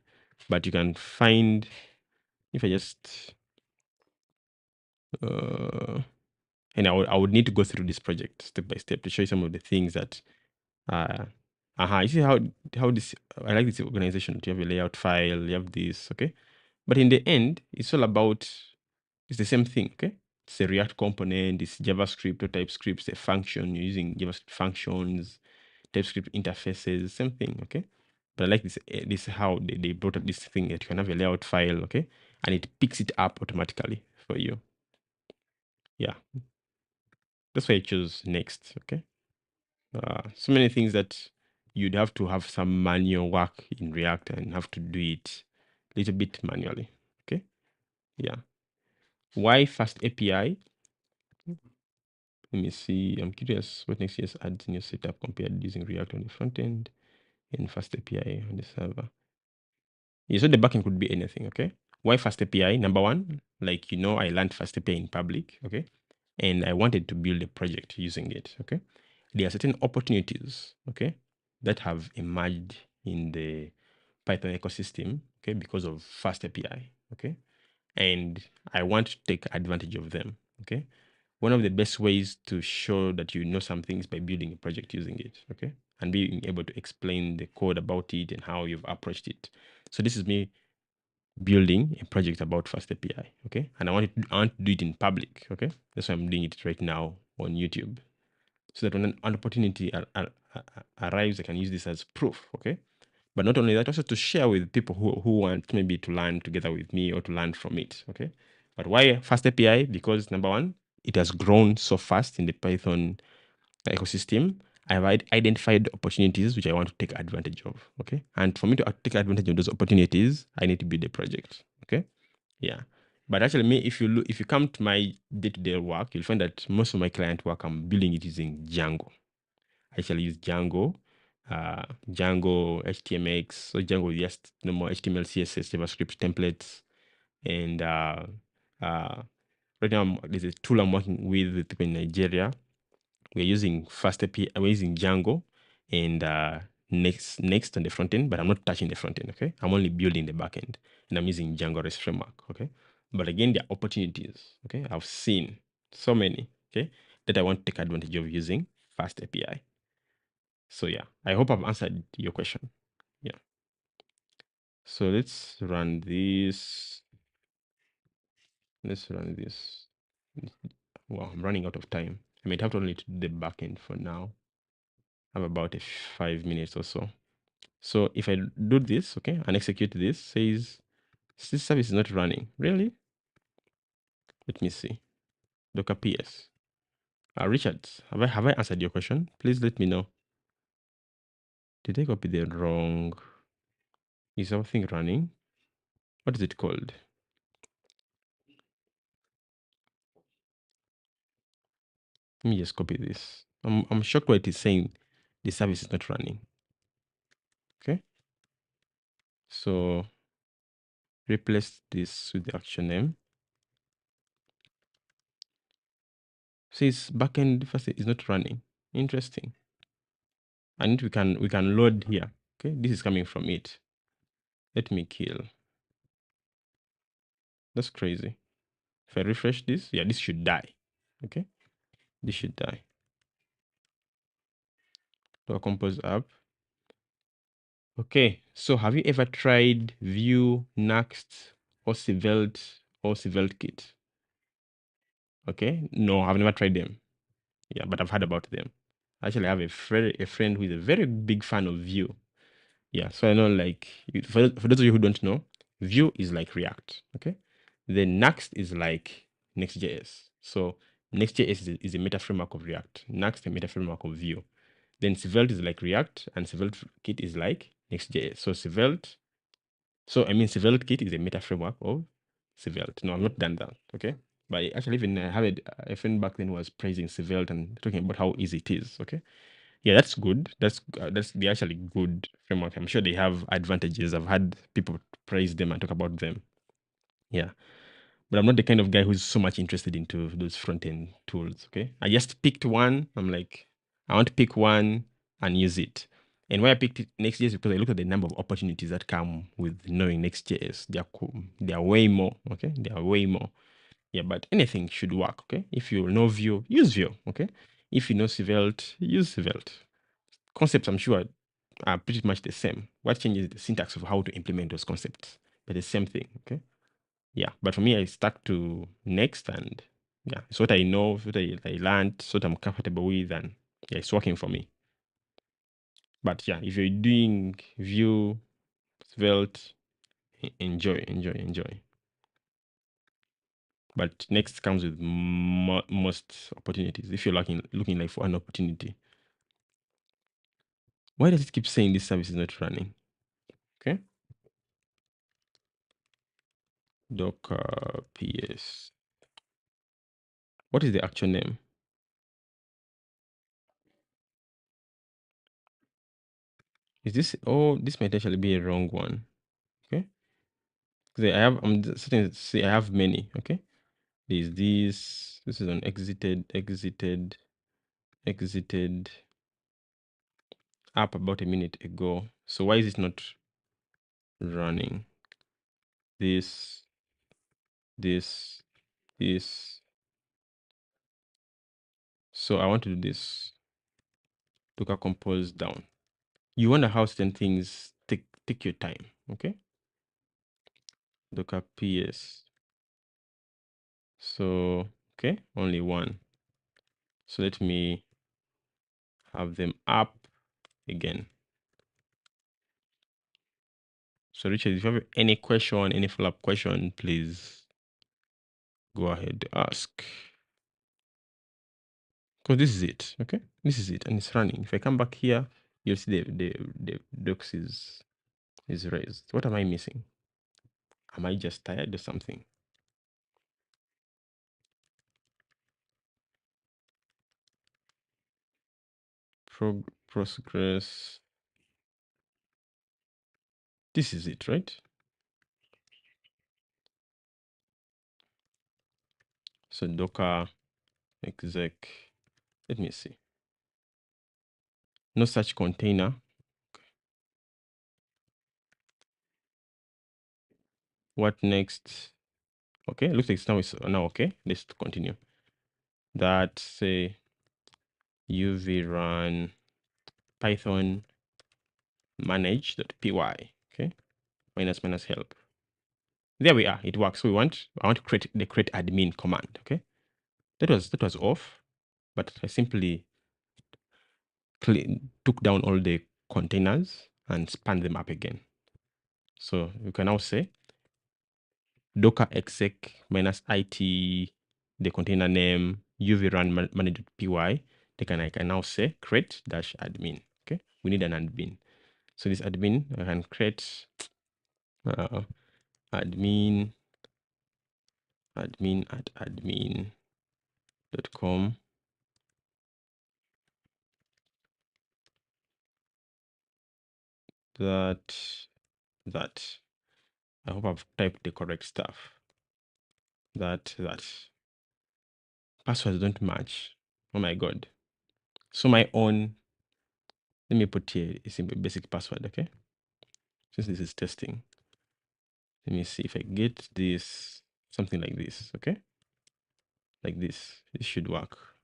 but you can find if I just and I would need to go through this project step by step to show you some of the things that you see how this I like this organization. You have a layout file, you have this, okay? But in the end, it's all about it's the same thing, okay? It's a React component, it's JavaScript or TypeScript, it's a function, you're using JavaScript functions, TypeScript interfaces, same thing, okay? But I like this how they brought up this thing that you can have a layout file, okay? And it picks it up automatically for you. Yeah. That's why I chose Next, okay? So many things that you'd have to have some manual work in React and have to do it a little bit manually, okay? Yeah. Why FastAPI? Let me see. I'm curious what Nextjs adds in your setup compared to using React on the front end and FastAPI on the server. Yeah, so the backend could be anything, okay? Why FastAPI? Number one, like I learned FastAPI in public, okay? And I wanted to build a project using it, okay? There are certain opportunities, okay, that have emerged in the Python ecosystem, okay, because of FastAPI, okay? and I want to take advantage of them. Okay. One of the best ways to show that you know something is by building a project using it. Okay. And being able to explain the code about it and how you've approached it. So this is me building a project about FastAPI. Okay. And I want to do it in public. Okay. That's why I'm doing it right now on YouTube. So that when an opportunity arrives, I can use this as proof. Okay. But not only that, also to share with people who want maybe to learn together with me or to learn from it. Okay. But why FastAPI? Because number one, it has grown so fast in the Python ecosystem. I've identified opportunities which I want to take advantage of. Okay. And for me to take advantage of those opportunities, I need to build a project. Okay. Yeah. But actually, me, if you come to my day-to-day work, you'll find that most of my client work, I'm building it using Django. I actually use Django, Django, HTMX. So Django is just no more HTML, CSS, JavaScript templates. And right now, there's a tool I'm working with people in Nigeria. We're using FastAPI, we're using Django and next on the front end, but I'm not touching the front end, okay? I'm only building the back end, and I'm using Django REST framework, okay? But again, there are opportunities, okay? I've seen so many, okay, that I want to take advantage of using FastAPI. So yeah, I hope I've answered your question. Yeah. So let's run this. Let's run this. Well, I'm running out of time. I might have to only do the backend for now. I have about 5 minutes or so. So if I do this, okay, and execute this, says this service is not running. Really? Let me see. Docker PS. Richard, have I answered your question? Please let me know. Did I copy the wrong? Is something running? What is it called? Let me just copy this. I'm shocked why it is saying the service is not running. Okay. So replace this with the actual name. Says backend first is not running. Interesting. And we can load here. Okay, this is coming from it. Let me kill. That's crazy. If I refresh this, yeah, this should die. Okay, this should die. So compose app. Okay, so have you ever tried Vue, Next, or Svelte Kit? Okay, no, I've never tried them. Yeah, but I've heard about them. Actually, I have a friend who is a very big fan of Vue. Yeah, so I know, like, for those of you who don't know, Vue is like React. Okay, then Next is like Nextjs. So Nextjs is a meta framework of React. Next, a meta framework of Vue. Then Svelte is like React, and Svelte Kit is like Nextjs. So Svelte Kit is a meta framework of Svelte. No, I've not done that. Okay, but I actually even I had a friend back then who was praising Svelte and talking about how easy it is. Okay, yeah, that's good. That's the actually good framework. I'm sure they have advantages. I've had people praise them and talk about them. Yeah, but I'm not the kind of guy who's so much interested into those front end tools. Okay, I just picked one. I'm like, I want to pick one and use it. And why I picked Next.js is because I looked at the number of opportunities that come with knowing Next.js. They are cool. They are way more. Okay, they are way more. Yeah, but anything should work. Okay, if you know Vue, use Vue. Okay, if you know Svelte, use Svelte. Concepts, I'm sure, are pretty much the same. What changes is the syntax of how to implement those concepts, but the same thing. Okay. Yeah, but for me, I stuck to Next, and yeah, it's what I know, it's what I learned, it's what I'm comfortable with, and yeah, it's working for me. But yeah, if you're doing Vue, Svelte, enjoy. But Next comes with most opportunities. If you're looking like for an opportunity, why does it keep saying this service is not running? Okay, Docker PS. What is the actual name? Is this? Oh, this might actually be a wrong one. Okay, because I'm certain. See, I have many. Okay, there's this. This is an exited app about a minute ago. So why is it not running? This this, this. So I want to do this. Docker compose down. You wonder how certain things take your time, okay? Docker PS. So, okay, only one. So let me have them up again. So Richard, if you have any question, any follow-up question, please go ahead, ask. Because this is it, okay? This is it, and it's running. If I come back here, you'll see the docs is raised. What am I missing? Am I just tired or something? Progress. This is it, right? So Docker exec. Let me see. No such container. What next? Okay, looks like it's now okay. Let's continue. That say uv run python manage.py. Okay, minus help. There we are. It works. So I want to create the create admin command. Okay, that was off, but I simply took down all the containers and spun them up again. So you can now say docker exec -it, the container name, uv run manage.py. I can now say create -admin. Okay, we need an admin. So this admin, I can create admin at admin.com. That I hope I've typed the correct stuff. That passwords don't match. Oh my god. So my own, let me put here a simple basic password, okay? Since this is testing. Let me see if I get this, something like this, okay? Like this. This should work.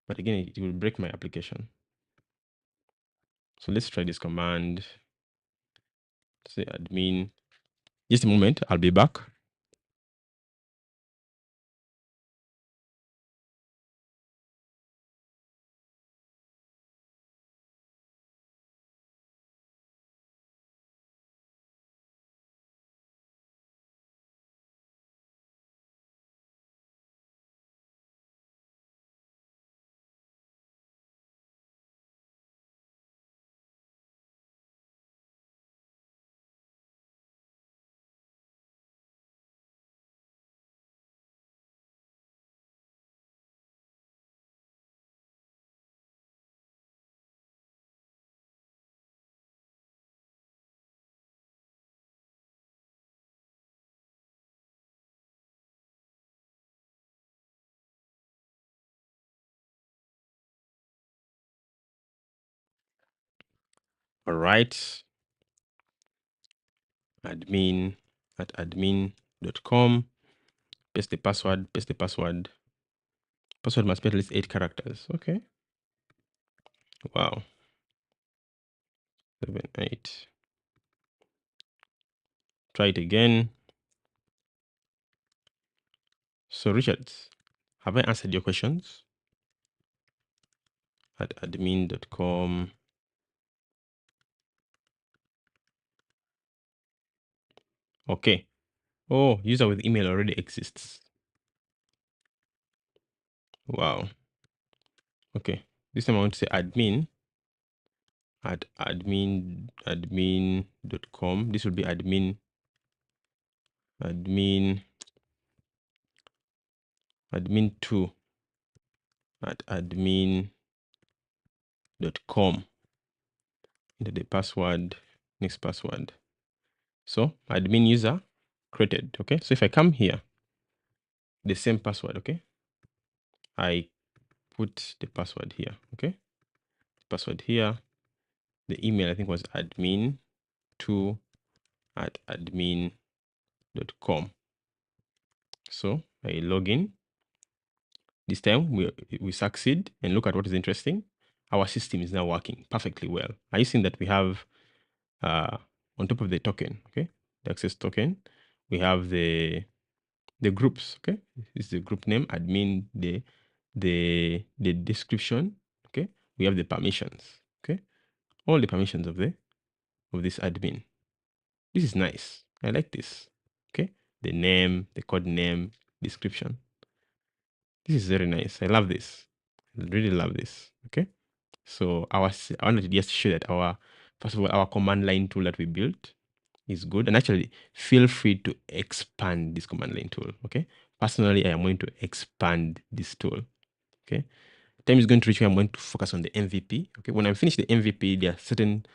But again, it will break my application. So let's try this command. Say admin. Just a moment, I'll be back. All right. Admin at admin.com. Paste the password. Password must be at least 8 characters. Okay. Wow. 7, 8. Try it again. So Richard, have I answered your questions? At admin.com. Okay. Oh, user with email already exists. Wow. Okay. This time I want to say admin at admin.com. This will be admin 2 at admin.com. Enter the password, next password. So admin user created. Okay. So if I come here, the same password, okay, I put the password here. Okay, password here. The email I think was admin2 at admin.com. So I log in. This time we succeed, and look at what is interesting. Our system is now working perfectly well. Are you seeing that we have on top of the token, okay, the access token, we have the groups, okay. This is the group name, admin, the description, okay. We have the permissions, okay, all the permissions of this admin. This is nice. I like this, okay. The name, the code name, description. This is very nice. I love this. I really love this, okay. So I wanted to just show that first of all, our command line tool that we built is good. And actually, feel free to expand this command line tool, okay? Personally, I am going to expand this tool, okay? Time is going to reach where I'm going to focus on the MVP, okay? When I finish the MVP, there are certain,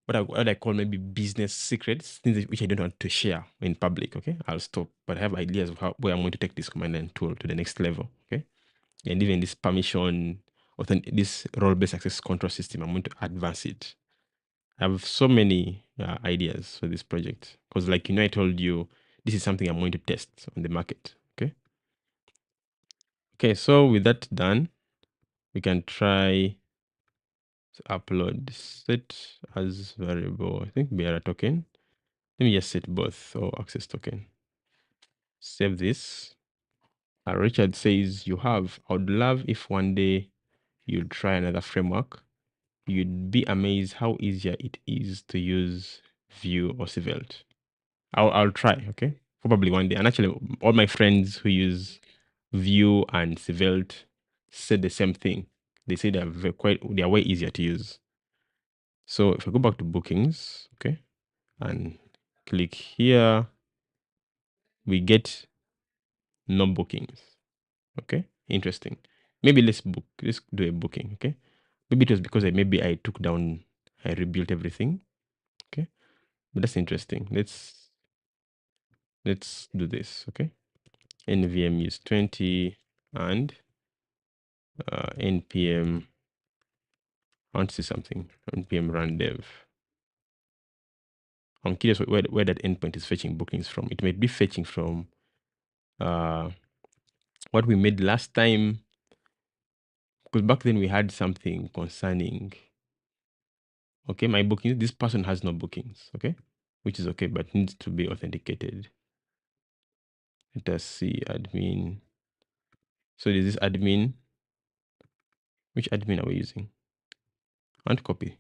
what I call maybe business secrets, things which I don't want to share in public, okay? I'll stop, but I have ideas of where I'm going to take this command line tool to the next level, okay? And even this permission, this role-based access control system, I'm going to advance it. I have so many ideas for this project because, like, I told you, this is something I'm going to test on the market. Okay. Okay. So with that done, we can try to upload set as variable. I think bearer token. Let me just set both or access token. Save this. Richard says I would love if one day you'd try another framework. You'd be amazed how easier it is to use Vue or Svelte. I'll try, okay? Probably one day. And actually, all my friends who use Vue and Svelte said the same thing. They say they are way easier to use. So if I go back to bookings, okay, and click here, we get no bookings. Okay, interesting. Maybe let's do a booking, okay? Maybe it was because I rebuilt everything. Okay, but that's interesting. Let's do this, okay? NVM use 20 and npm, I want to see something, npm run dev. I'm curious where that endpoint is fetching bookings from. It might be fetching from what we made last time, because back then we had something concerning, okay, my bookings, this person has no bookings, okay, which is okay, but needs to be authenticated. Let us see, admin. So is this admin? Which admin are we using? And copy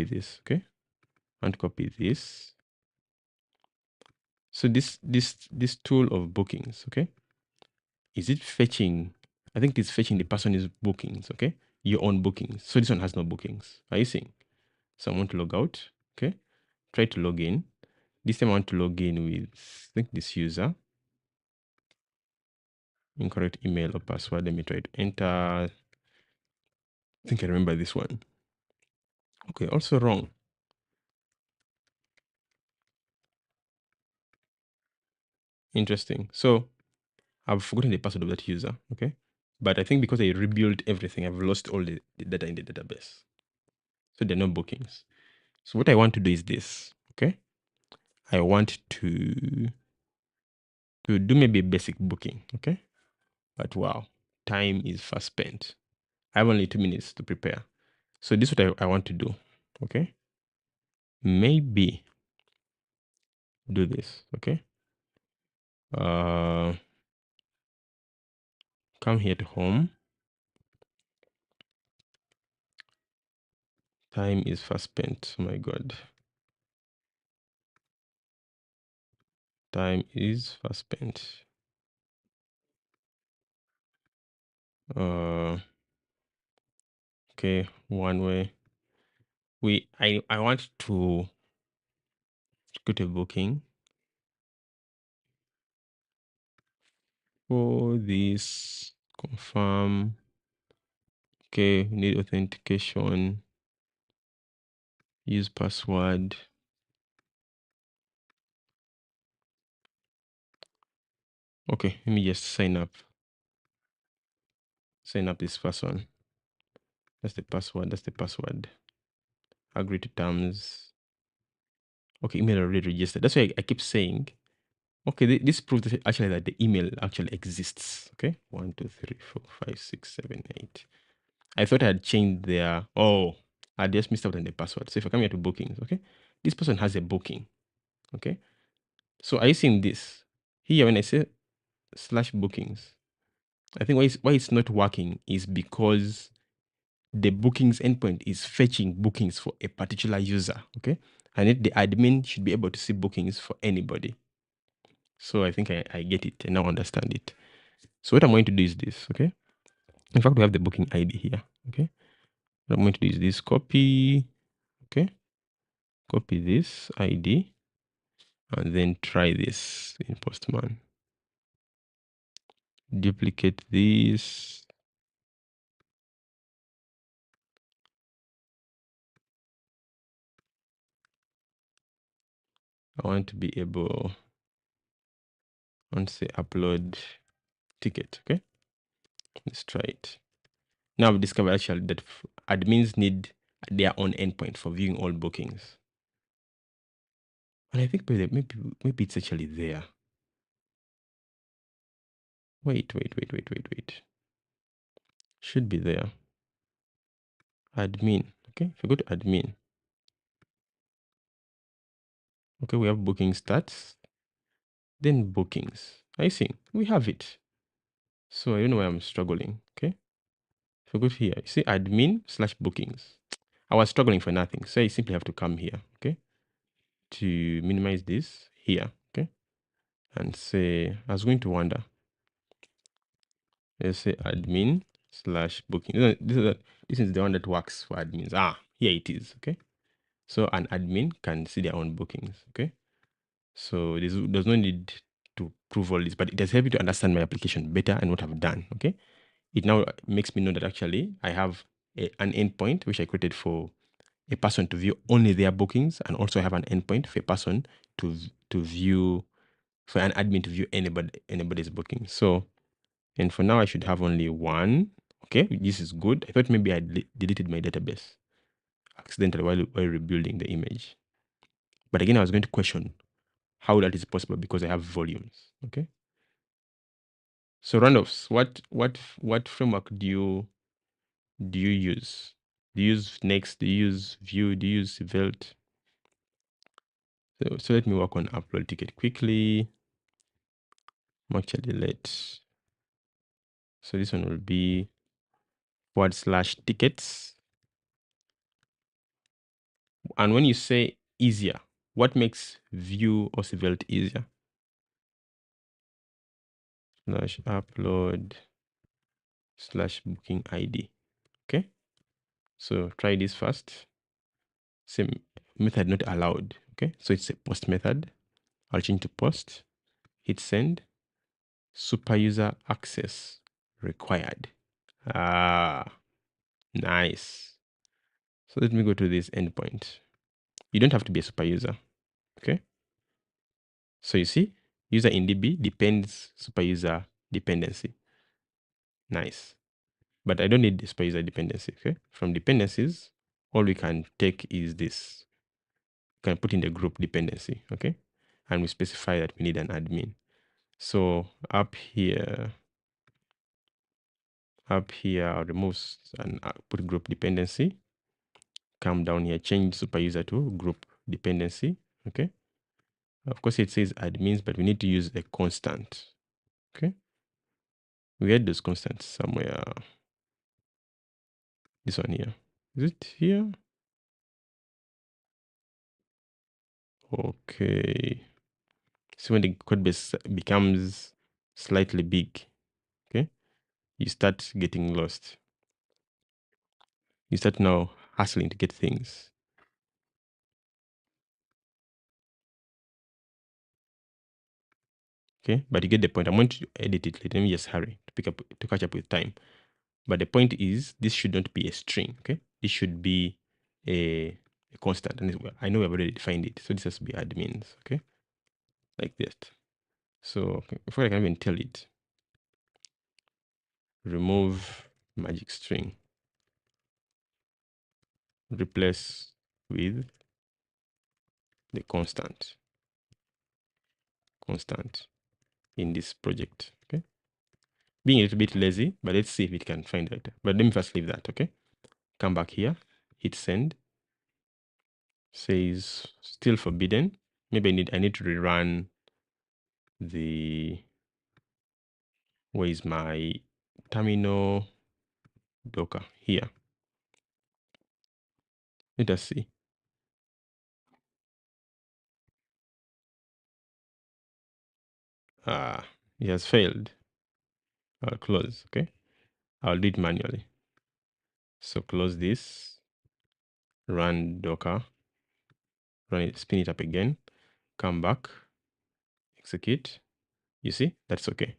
this, okay, and copy this. So this tool of bookings, okay, is it fetching? I think it's fetching the person's bookings, okay, your own bookings. So this one has no bookings. Are you seeing? So I want to log out, okay, try to log in. This time I want to log in with, I think, this user. Incorrect email or password. Let me try to enter. I think I remember this one. Okay, also wrong. Interesting. So I've forgotten the password of that user, okay? But I think because I rebuilt everything, I've lost all the data in the database. So there are no bookings. So what I want to do is this, okay? I want to do maybe a basic booking, okay? But wow, time is fast spent. I have only 2 minutes to prepare. So this is what I want to do, okay? Maybe do this, okay? Come here to home. Time is fast spent. Oh my God. Time is fast spent. Okay, one way. I want to go to booking for this confirm. Okay, need authentication. Use password. Okay, let me just sign up. Sign up this first one. That's the password. That's the password. Agree to terms. Okay, email already registered. That's why I keep saying Okay, this proves actually that the email actually exists. Okay, 1, 2, 3, 4, 5, 6, 7, 8. I thought I had changed their. Oh, I just missed out on the password. So if I come here to bookings, okay, this person has a booking. Okay, so are you seeing this here when I say slash bookings? I think why it's not working is because the bookings endpoint is fetching bookings for a particular user. Okay, and the admin should be able to see bookings for anybody. So I think I get it and now understand it. So what I'm going to do is this, okay? In fact, we have the booking ID here, okay? What I'm going to do is this copy, okay? Copy this ID and then try this in Postman. Duplicate this. I want to be able, I want to say upload ticket, okay? Let's try it. Now I've discovered actually that admins need their own endpoint for viewing all bookings. And I think maybe it's actually there. Wait. Should be there. Admin. Okay, if you go to admin, okay, we have booking stats, then bookings. I see, we have it. So I don't know why I'm struggling. Okay, if you go to here, you see admin slash bookings. I was struggling for nothing, so I simply have to come here, okay, to minimize this here, okay, and say I was going to wonder. Let's say admin slash booking. This is the one that works for admins. Ah, here it is. Okay, so an admin can see their own bookings. Okay, so there's no need to prove all this, but it has helped me to understand my application better and what I've done. Okay, it now makes me know that actually I have an endpoint which I created for a person to view only their bookings, and also I have an endpoint for a person to view, for an admin to view anybody's booking. So, and for now I should have only one. Okay, this is good. I thought maybe I deleted my database accidentally while rebuilding the image, but again I was going to question how that is possible because I have volumes. Okay. So Randolphs, what framework do you use? Do you use Next? Do you use Vue? Do you use Svelte? So let me work on upload ticket quickly. Actually, so this one will be /tickets. And when you say easier, what makes Vue or Svelte easier? /upload /booking ID. Okay. So try this first. Same method not allowed. Okay. So it's a post method. I'll change to post. Hit send. Super user access required. Ah, nice. So let me go to this endpoint. You don't have to be a super user. Okay. So you see, user in DB depends super user dependency. Nice. But I don't need the super user dependency. Okay. From dependencies, all we can take is this. We can put in the group dependency. Okay. And we specify that we need an admin. So up here, I'll remove and put group dependency. Come down here, change super user to group dependency. Okay. Of course, it says admins, but we need to use a constant. Okay. We had those constants somewhere. This one here. Is it here? Okay. So when the code base becomes slightly big, okay, you start getting lost. You start now hustling to get things. Okay, but you get the point. I'm going to edit it. Let me just hurry to catch up with time. But the point is, this should not be a string. Okay, this should be a constant. And I know we've already defined it, so this has to be admins. Okay, like that. So before I can even tell it, remove magic string, replace with the constant. constant in this project. Okay, being a little bit lazy, but let's see if it can find it. But let me first leave that. Okay, come back here, hit send. Says still forbidden. Maybe I need to rerun the, where is my terminal Docker? Here. Let us see. It has failed. I'll close. Okay, I'll do it manually. So close this, run Docker, run it, spin it up again, come back, execute. You see, that's okay.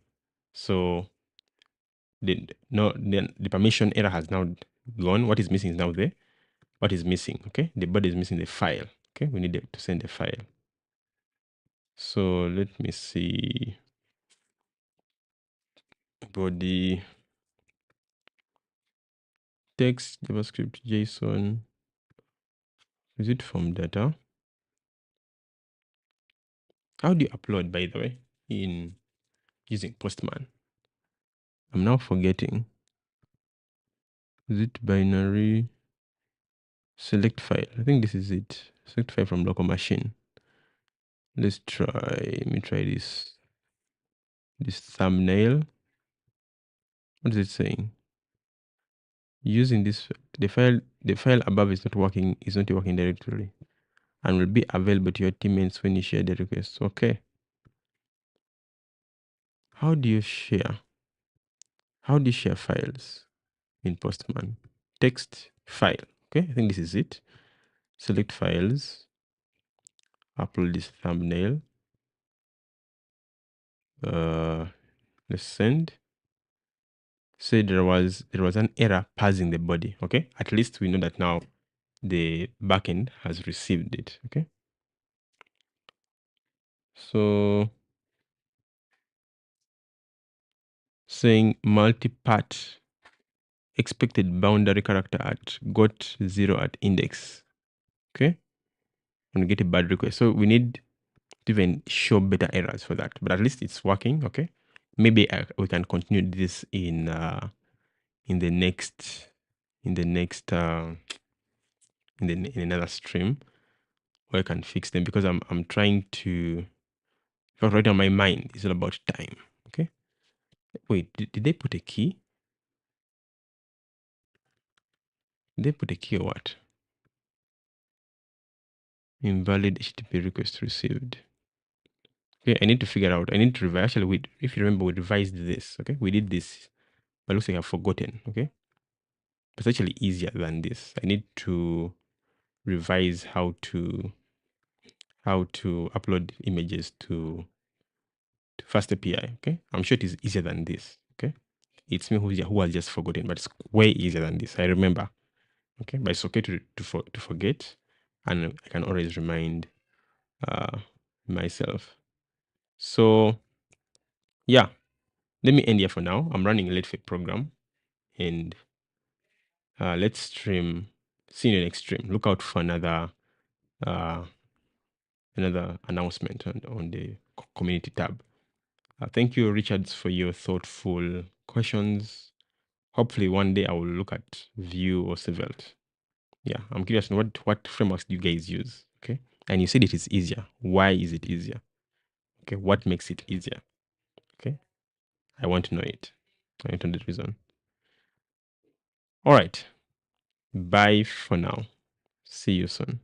So the permission error has now gone. What is missing is now there. What is missing? Okay, the body is missing the file. Okay, we need to send the file. So let me see. Body text JavaScript JSON. Is it from data? How do you upload, by the way, in using Postman? I'm now forgetting. Is it binary? Select file. I think this is it. Select file from local machine. Let's try. Let me try this. This thumbnail. What is it saying? Using this, the file above is not working. Is not working directly, and will be available to your teammates when you share the request. Okay. How do you share? How do you share files in Postman? Text file. Okay, I think this is it. Select files. Upload this thumbnail. Let's send. Say there was an error parsing the body. Okay, at least we know that now the backend has received it. Okay, so saying multi-part expected boundary character at got 0 at index. Okay, and get a bad request. So we need to even show better errors for that, but at least it's working. Okay, maybe we can continue this in the next in another stream where I can fix them, because I'm trying to, right now my mind is all about time. Okay, wait, did they put a key? Did they put a key or what? Invalid HTTP request received. Okay, I need to figure out. I need to revise. Actually, if you remember, we revised this. Okay, we did this, but it looks like I've forgotten. Okay, but it's actually easier than this. I need to revise how to upload images to FastAPI. Okay, I'm sure it is easier than this. Okay, it's me who has just forgotten, but it's way easier than this. I remember. Okay, but it's okay to forget, and I can always remind myself. So yeah, let me end here for now. I'm running a late fake program, and let's stream. See you in the next stream. Look out for another announcement on the community tab. Thank you, Richards, for your thoughtful questions. Hopefully one day I will look at Vue or Svelte. Yeah, I'm curious, what frameworks do you guys use? Okay, and you said it is easier. Why is it easier? Okay, what makes it easier? Okay, I want to know it. I want to know the reason. All right, bye for now. See you soon.